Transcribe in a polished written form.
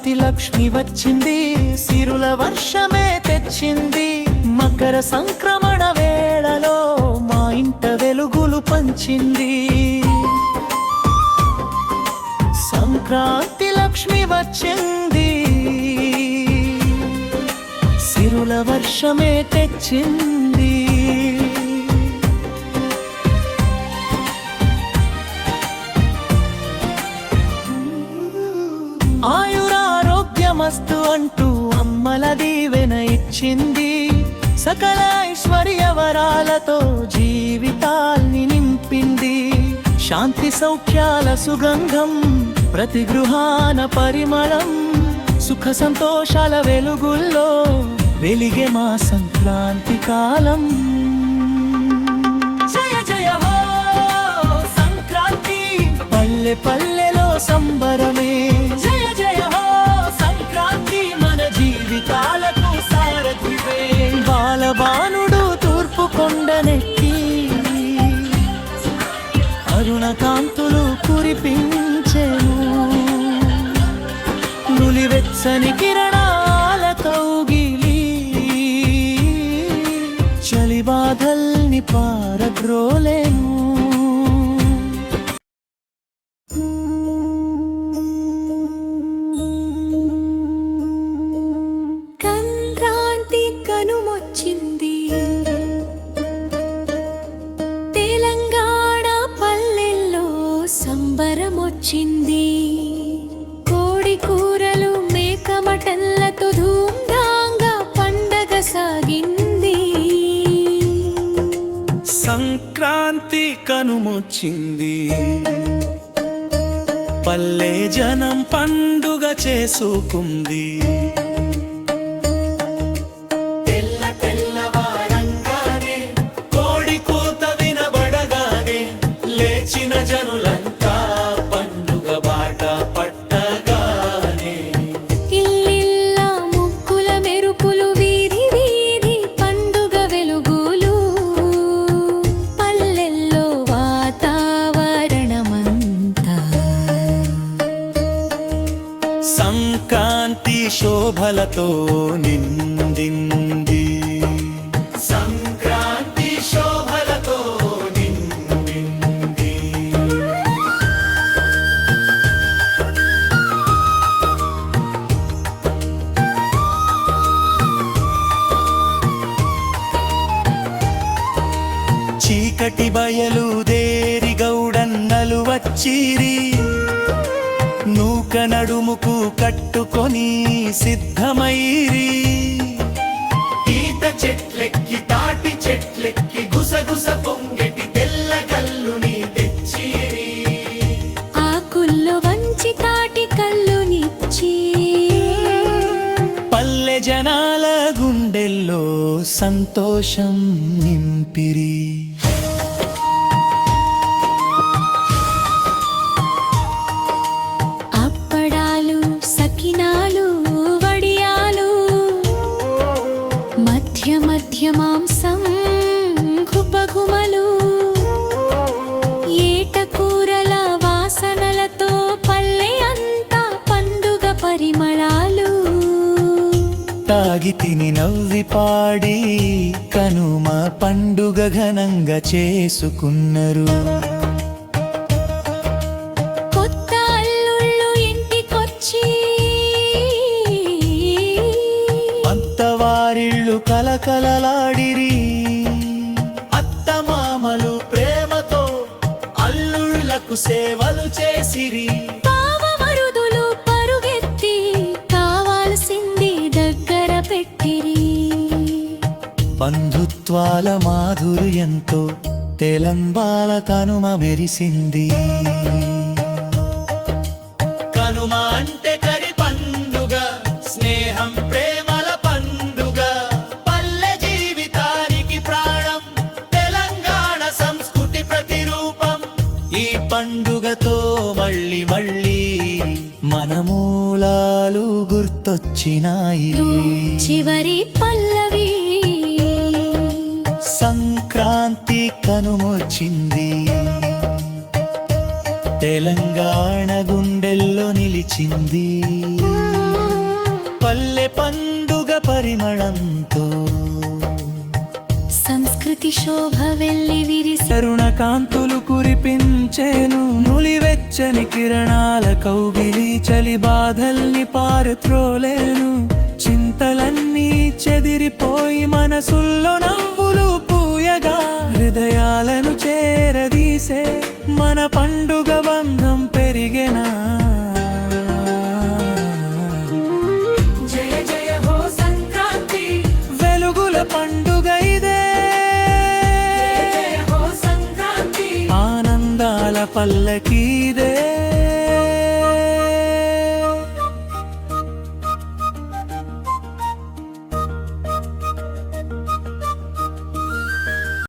సంక్రాంతి లక్ష్మి వచ్చింది, సిరుల వర్షమే తెచ్చింది. మకర సంక్రమణ వేళలో మా ఇంట వెలుగులు పంచింది. సంక్రాంతి లక్ష్మి వచ్చింది, సిరుల వర్షమే తెచ్చింది. ఆయురారోగ్యమస్తు అంటూ అమ్మల దీవెన ఇచ్చింది. సకల ఐశ్వర్య వరాలతో జీవితాల్ని నింపింది. శాంతి సౌఖ్యాల సుగంధం, ప్రతి గృహాన పరిమళం, సుఖ సంతోషాల వెలుగుల్లో వెలిగే మా సంక్రాంతి కాలం. జయ జయ హో సంక్రాంతి, పల్లె పల్లెలో సంబరమే. జయ జయ హో సంక్రాంతి, మన జీవితాలకు సారథివే. బాలబానుడు తూర్పు కొండనెక్కి అరుణ కాంతులు కురిపించెను. నులివెచ్చని కిరణాల కౌగిలి చలి బాధల్ని పారద్రోలేను. సంక్రాంతి కనుమొచ్చింది, తెలంగాణ పల్లెల్లో సంబరమొచ్చింది. కోడి కూరలు మేక మటన్లతో ధూమ్ధాంగా పండగ సాగింది. సంక్రాంతి కనుమొచ్చింది, పల్లె జనం పండుగ చేసుకుంది. తెల్ల తెల్లవారంగానే కోడి కూత వినబడగానే లేచిన జనులంతా పండుగ బాట పట్టగానే. ఇల్లిల్ల ముక్కుల మెరుపులు, వీధి వీధి పండుగ వెలుగులు, పల్లెల్లో వాతావరణమంతా సంక్రాంతి శోభలతో నిండింది. సంక్రాంతి శోభలతో నిండింది. చీకటి బయలుదేరి గౌడన్నలు వచ్చిరి. నూక నడుముకు కట్టుకొని సిద్ధమైరి. ఈత చెట్లెక్కి తాటి చెట్లెక్కి గుసగుస పొంగెటి తెల్ల కల్లుని తెచ్చిరి. ఆకుల్లో వంచి తాటి కల్లునిచ్చి పల్లె జనాల గుండెల్లో సంతోషం నింపిరి. అప్పడాలు, సకినాలు, వడియాలు, మధ్య మధ్య మాంసం, గుపగుమలు, ఏటకూరల వాసనలతో పల్లె అంతా పండుగ పరిమళాలు. తాగి తిని నవ్వి పాడి కనుమ పండుగ ఘనంగా చేసుకున్నారు. కొత్త అల్లుళ్ళు ఇంటికొచ్చి అత్తవారిళ్ళు కలకలలాడిరి. అత్తమామలు ప్రేమతో అల్లుళ్లకు సేవలు చేసిరి. పావమరుదులు పరుగెత్తి కావాల్సింది దగ్గర పెట్టిరి. బంధుత్వాల మాధుర్యంతో తెలంగాణ కనుమ మెరిసింది. కనుమ అంటే కరి పండుగ, స్నేహం ప్రేమల పండుగ, పల్లె జీవితానికి ప్రాణం, తెలంగాణ సంస్కృతి ప్రతిరూపం. ఈ పండుగతో మళ్ళీ మళ్ళీ మన మూలాలు గుర్తొచ్చినాయి. చివరి పల్లవి సంక్రాంతి కనుమొచ్చింది, తెలంగాణ గుండెల్లో నిలిచింది. పల్లె పండుగ పరిమళంతో సంస్కృతి శోభ వెళ్ళి విరిసి తరుణ కాంతులు కురిపించేను నులివెచ్చని కిరణాల కౌగిలి చలి బాధల్ని పారత్రోలేను చింతలన్నీ చెదిరిపోయి మనసుల్లో నవ్వులు పూయగా హృదయాలను చేరదీసే మన పండుగ బంధం పెరిగెనా జయ జయ హో సంక్రాంతి వెలుగుల పండుగ ఇదే జయ హో సంక్రాంతి ఆనందాల పల్లకీదే